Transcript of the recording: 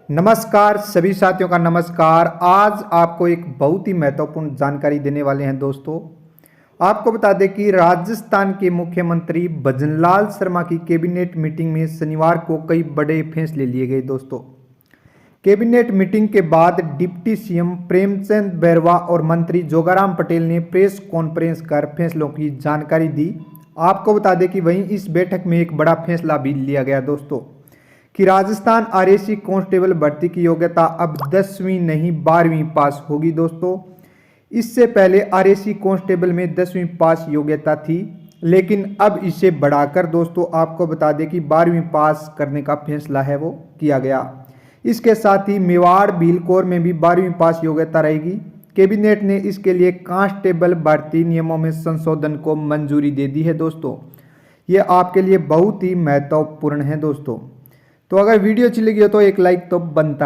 नमस्कार सभी साथियों का नमस्कार। आज आपको एक बहुत ही महत्वपूर्ण जानकारी देने वाले हैं दोस्तों। आपको बता दें कि राजस्थान के मुख्यमंत्री भजनलाल शर्मा की कैबिनेट मीटिंग में शनिवार को कई बड़े फैसले लिए गए दोस्तों। कैबिनेट मीटिंग के बाद डिप्टी सीएम प्रेमचंद बैरवा और मंत्री जोगाराम पटेल ने प्रेस कॉन्फ्रेंस कर फैसलों की जानकारी दी। आपको बता दें कि वहीं इस बैठक में एक बड़ा फैसला भी लिया गया दोस्तों कि राजस्थान आरएसी कांस्टेबल भर्ती की योग्यता अब 10वीं नहीं 12वीं पास होगी दोस्तों। इससे पहले आरएसी कांस्टेबल में 10वीं पास योग्यता थी, लेकिन अब इसे बढ़ाकर दोस्तों आपको बता दें कि 12वीं पास करने का फैसला है वो किया गया। इसके साथ ही मेवाड़ भीलकोर में भी 12वीं पास योग्यता रहेगी। कैबिनेट ने इसके लिए कांस्टेबल भर्ती नियमों में संशोधन को मंजूरी दे दी है दोस्तों। ये आपके लिए बहुत ही महत्वपूर्ण है दोस्तों। तो अगर वीडियो अच्छी लगी हो तो एक लाइक तो बनता